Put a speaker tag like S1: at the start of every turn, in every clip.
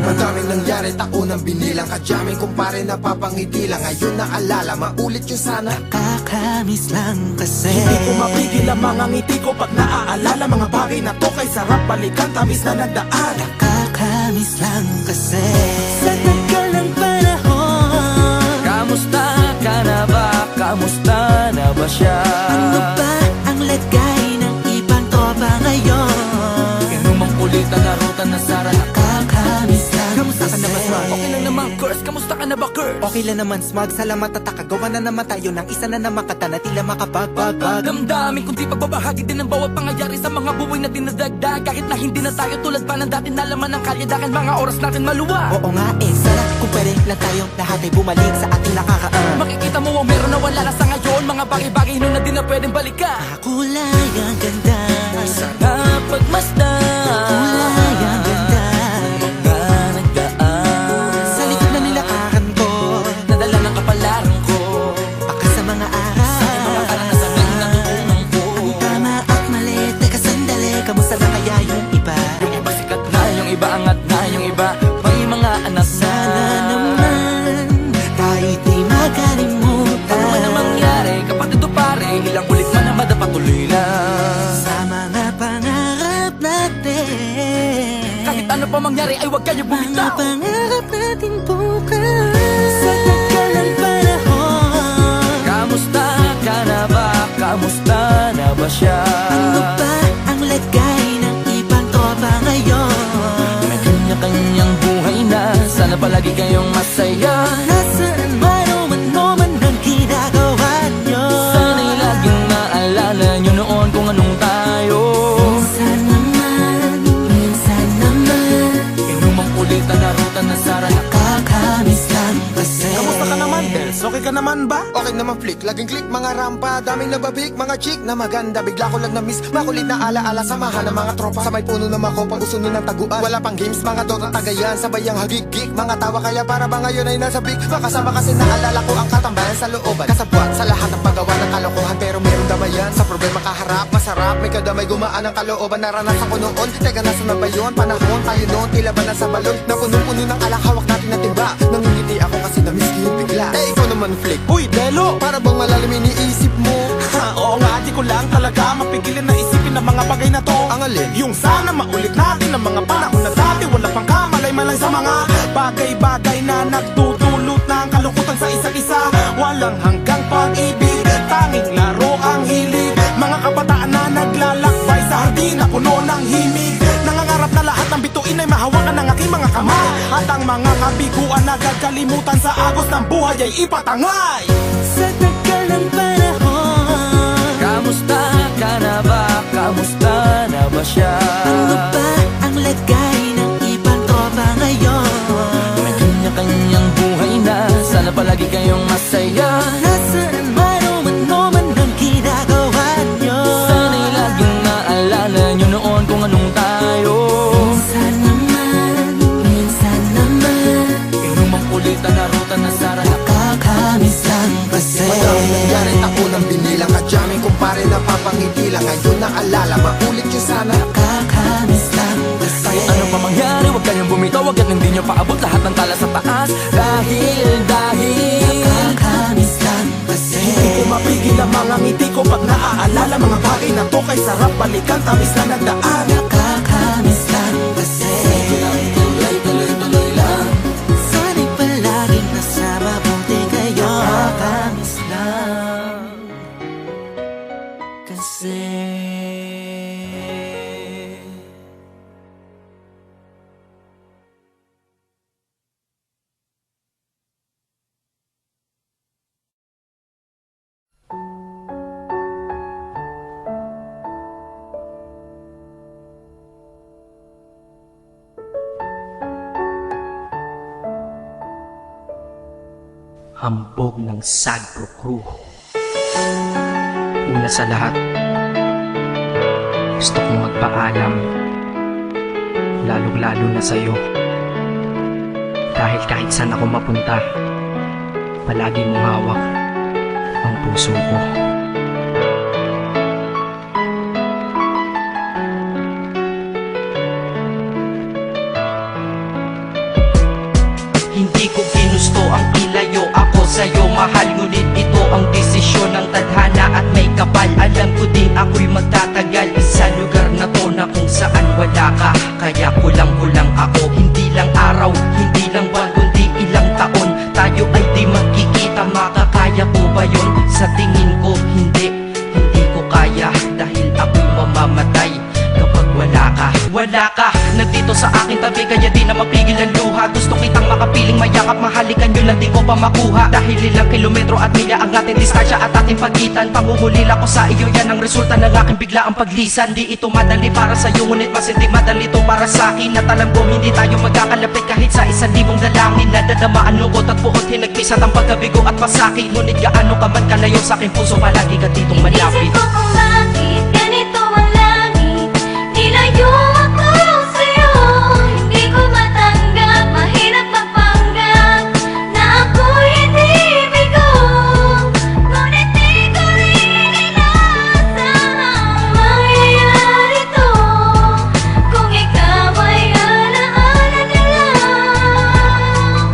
S1: Madaming nangyari, taunang binilang, kadyaming kumpare napapangiti lang. Ngayon naalala, maulit yung sana.
S2: Nakakamiss lang kasi
S3: Hindi ko mapigil ang mga ngiti ko pag naaalala. Mga bagay na to kay sarap balikan, tamis na nagdaan.
S2: Nakakamiss lang kasi sa tagal ng panahon.
S4: Kamusta ka na ba? Kamusta na ba siya?
S2: Ano ba ang lagay ng ibang tropa ngayon?
S4: Inumang kulitan na ruta na sara.
S2: Nakakamiss lang
S3: Kamusta ka na ba, Smug?
S4: Okay lang naman, Curse. Kamusta ka na ba, Curse?
S3: Okay lang naman, Smug. Salamat at nakagawa na naman tayo ng isa na naman kata na tila makapagbag.
S4: Damdamin kundi pagbabahagi din ng bawat pangyayari sa mga buhay na dinadagdag. Kahit na hindi na tayo tulad pa ng dati na laman ng kalye. Dahil mga oras natin maluwa.
S3: Oo nga sana kung pwede lang tayong lahat ay bumalik sa ating nakakaan.
S4: Makikita mo ang meron na wala na sa ngayon. Mga bagay-bagay nun na di na pwedeng balikan.
S2: Kulay ang ganda,
S4: Sana pagmasdan
S2: kulay ang ganda.
S4: mga nagdaan
S2: Sa likod na nilakaran ko,
S4: nadala ng kapalaran ko.
S2: baka sa mga araw,
S4: Mga karanasan na natutunan ko.
S2: ang tama at mali. Teka sandali, kamusta na kaya yung iba?
S4: Yung iba sikat na, yung iba angat na, yung iba may mga anak na.
S2: Sana naman tayo'y di makalimutan.
S4: Ano man ang mangyari kapag ito pare, ilang ulit man ang madapatuloy na.
S2: Sa mga pangarap natin,
S4: Kahit ano pa mangyari ay huwag kayo
S2: mga
S4: bumitaw.
S2: pangarap natin bukas. Sa tagal ng panahon,
S4: Kamusta ka na ba? Kamusta na ba siya?
S2: ano ba ang lagay ng ibang tropa ngayon?
S4: May kanya-kanyang buhay na, sana palagi kayong masaya.
S2: Nasaan man o ano man ang ginagawa nyo,
S4: Sana'y laging maalala nyo noon kung anong tayo.
S2: minsan naman
S4: Inumang kulitan na ruta na sara.
S2: nakakamiss lang kasi.
S3: Kamusta ka naman, Dels? Okay ka naman ba?
S1: Okay naman flick, laging click, mga rampa, daming nababik, mga chick na maganda. Bigla ko lang na-miss, makulit na alaala, samahan ng mga tropa. Sa may puno na makopa, usuno ng taguan. Wala pang games, mga dota tagayan, sabay ang hagigik. Mga tawa kaya para ba ngayon ay nasa big. Makasama kasi naalala ko ang katambayan sa looban. Kasabwat sa lahat ng paggawa ng kalokohan, pero meron damayan. Sa problema kaharap, masarap, may kadamay gumaan ang kalooban. Naranasan ko noon, teka nasa na ba yun? Panahon tayo noon, tila ba nasa balon? Na puno-puno ng alak, hawak natin na timba. Nangingiti ako kasi na-miss ko yung bigla. Eh, ikaw naman flick.
S3: Uy, Delo!
S1: Para bang malalim iniisip mo?
S3: Oo nga, di ko lang talaga mapigilin na isipin ang mga bagay na to.
S1: Ang alin?
S3: Yung sana maulit natin ang mga panahon na dati. Wala pang kamalay-malay sa mga bagay-bagay na nagdudulot ng kalungkutan sa isa't isa. Walang hanggang pag-ibig, tanging laro ang hilig. Mga kabataan na naglalakbay sa hardin na puno ng himig. Nangangarap na lahat ng bituin ay mahawakan ng aking mga kamay. At ang mga kabiguan na gagalimutan sa agos ng buhay ay ipatangay.
S2: Sa tagal ng panahon,
S4: Kamusta ka na ba? Kamusta na ba siya?
S2: ano ba ang lagay ng ibang tropa ngayon?
S4: May kanya-kanyang buhay na, sana palagi kayong masaya.
S2: Nasaan man o ano man ang ginagawa nyo,
S4: Sana'y laging maalala nyo noon kung anong tayo.
S2: minsan naman
S4: Inumang kulitan na ruta na sara.
S2: nakakamiss lang kasi.
S1: Madaming nangyari, taunang binilang, kadyaming kumpare napapangiti lang. Ngayon naalala, maulit yung sana.
S2: Nakakamiss lang kasi.
S4: Kahit ano pa mangyari, huwag kayong bumitaw. Hanggat hindi nyo paabot lahat ng tala sa taas. Dahil
S2: Nakakamiss lang kasi.
S3: Hindi ko mapigil ang mga ngiti ko pag naaalala. Mga bagay na to kay sarap balikan, tamis na nagdaan.
S2: Nakakamiss lang kasi.
S4: tuloy-tuloy lang.
S2: Sana'y palaging nasa mabuti kayo. Nakakamiss lang kasi.
S5: Hambog ng Sagpro Crew. Una sa lahat, gusto kong magpaalam, lalong-lalo na sa'yo, Dahil kahit saan ako mapunta, palagi mong hawak ang puso ko.
S6: Hindi ko ginusto ang ilayo ako sa'yo, mahal. Ngunit ito ang desisyon ng tadhana at may kapal. Alam ko din ako'y magtatagal sa lugar na to na kung saan wala ka. Kaya kulang-kulang ako, hindi lang araw, hindi lang buwan, kundi ilang taon. Tayo ay di magkikita, makakaya ko ba yun? Sa tingin ko hindi ko kaya. Dahil ako'y mamamatay kapag wala ka. Wala ka, nandito sa aking tabi, kaya di na mapigil ang luha. Gusto kitang makapiling, mayakap, mahalikan yun lang di ko pa makuha. Dahil ilang kilometro at milya ang ating distansya at ating pagitan. Pangungulila ko sa iyo, yan ang resulta ng aking biglaang paglisan. Di ito madali para sa'yo, ngunit mas hindi madali to para sa'kin. At alam ko hindi tayo magkakalapit kahit sa 1,000 dalangin. Nadadama ang lungkot at buot, hinagpis at ang pagkabigo at pasakit. Ngunit gaano ka man kalayo sa aking puso, palagi ka ditong malapit.
S7: Inisip ko kung bakit ganito ang langit. Nilayo ako sa'yo. Hindi ko matanggap, mahirap mapanggap na ako'y hindi bigo. Ngunit di ko rin inaasahang mangyayari to. Kung ikaw ay alaala na lang,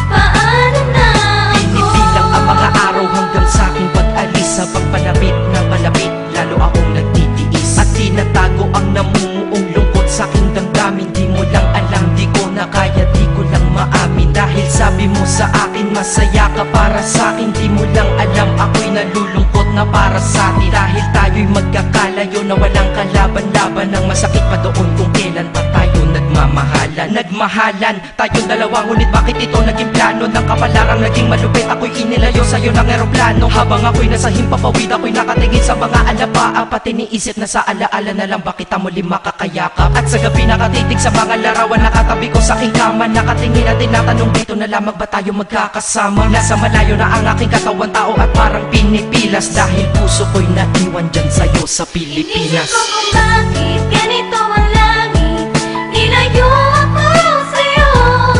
S7: paano na ako?
S6: Pinipilang ang mga araw hanggang sa aking pag-alis. Sa pagpalapit na palapit, lalo akong nagtitiis. At tinatago ang namumuong lungkot sa aking damdamin. Di mo lang alam, di ko na kaya, di ko lang maamin. Dahil sabi mo sa akin, masaya ka para sa akin. Di mo lang alam, ako'y nalulungkot na para sa atin. Dahil tayo'y magkakalayo na walang kalaban-laban. Ang masakit pa doon kung kailan pa tayo nagmamahalan. Nagmahalan, tayong dalawa, ngunit bakit ito naging plano? Ng kapalarang naging malupit, ako'y inilayo sa'yo ng eroplano. Habang ako'y nasa himpapawid, ako'y nakatingin sa mga alapaa. Pati niisip na sa alaala na lang, bakit kita muli makakayakap? At sa gabi nakatitig sa mga larawan, nakatabi ko sa aking kama. Nakatingin at tinatanong, dito na lamang ba tayo magkakasama? Nasa malayo na ang aking katawan, tao at parang pinipilas. Dahil puso ko'y naiwan dyan sa'yo sa Pilipinas.
S7: Inisip ko kung bakit ganito ang langit. Nilayo ako sa'yo.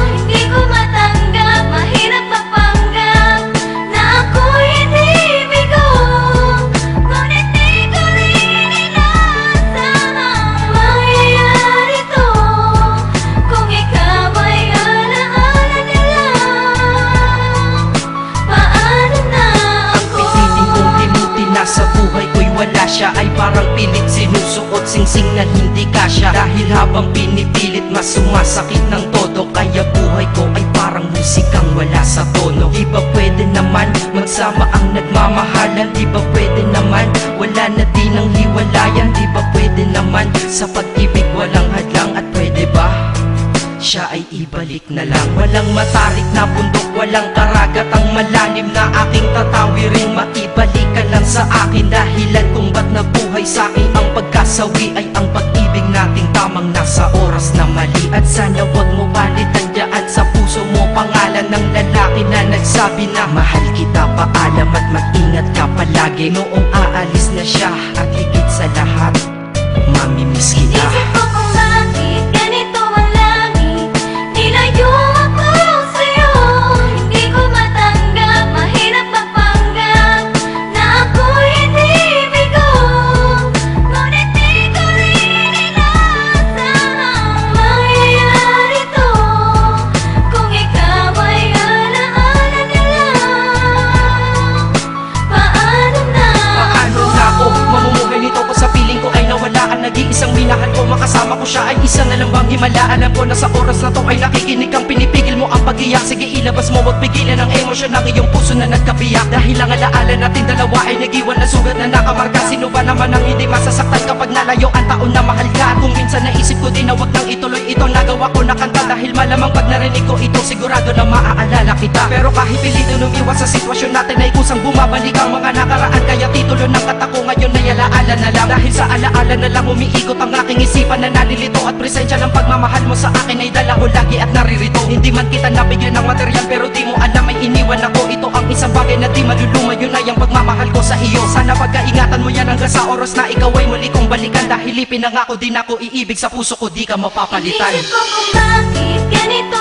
S7: Hindi ko matanggap, mahirap mapanggap na ako'y hindi bigo. Ngunit di ko rin inaasahang mangyayari to. Kung ikaw ay alaala na lang, paano na ako?
S6: Pilitin kong limutin na sa buhay ko'y wala siya. Ay parang pilit sinusuot, singsing na hindi kasya. Dahil habang pinipilit, mas sumasakit ng todo. Kaya buhay ko ay parang musikang wala sa tono. Di ba pwede naman magsama ang nagmamahalan? Di ba pwede naman wala na din ang hiwalayan? Di ba pwede naman sa pag-ibig walang hadlang? At pwede ba siya ay ibalik na lang? Walang matarik na bundok, walang karagat ang malalim na aking tatawirin. Maibalik ka lang sa akin, dahilan kung ba't nabuhay sa akin ang pagkasawi ay ang pag-ibig nating tamang nasa oras na mali. At sana wag mo palitan dyan sa puso mo pangalan ng lalaki na nagsabi na mahal kita, paalam at mag-ingat ka palagi. Noong aalis na siya at higit sa lahat, mamimiss kita.
S7: Inisip ko kung bakit ganito ang langit. Nilayo ako sa'yo. Hindi ko matanggap, mahirap mapanggap na ako'y hindi bigo. Ngunit di ko rin inaasahang mangyayari to. Kung ikaw ay alaala na lang, paano na
S6: Paano na ako mamumuhay nito ko sa piling ko ay nawala ang nag-iisang minahal ko? Makasama ko siya ay isa na lang bang himala? Alam ko na sa oras na to ay nakikinig kang pinipigil mo ang pag-iyak. Sige ilabas mo, wag pigilan ang emosyon ng iyong puso na nagkabiyak. Dahil ang alaala natin dalawa ay nag-iwan na sugat na nakamarka. Sino ba naman ang hindi masasaktan kapag nalayo ang taon na mahal ka? Kung minsan naisip ko din na wag nang ituloy ito, nagawa ko na kanta. Dahil malamang pag narinig ko ito, sigurado na maaalala kita. Pero kahit pilitin umiwas sa sitwasyon natin ay kusang bumabalik ang mga nakaraan. Kaya titulo ng kata ko ngayon ay alaala na lang. Dahil sa alaala na lang umiikot ang aking isipan na nalilito. At presensya ng pagmamahal mo sa akin ay dala ko lagi at naririto. Hindi man kita nabigyan ng material, pero di mo alam ay iniwan ako. Ito ang isang bagay na di maluluma, yun ay ang pagmamahal ko sa iyo. Sana pagkaingatan mo yan hanggang sa oras na ikaw ay muli kong balikan. Dahil ipinangako din ako iibig sa puso ko, di ka mapapalitan.
S7: Inisip ko kung bakit ganito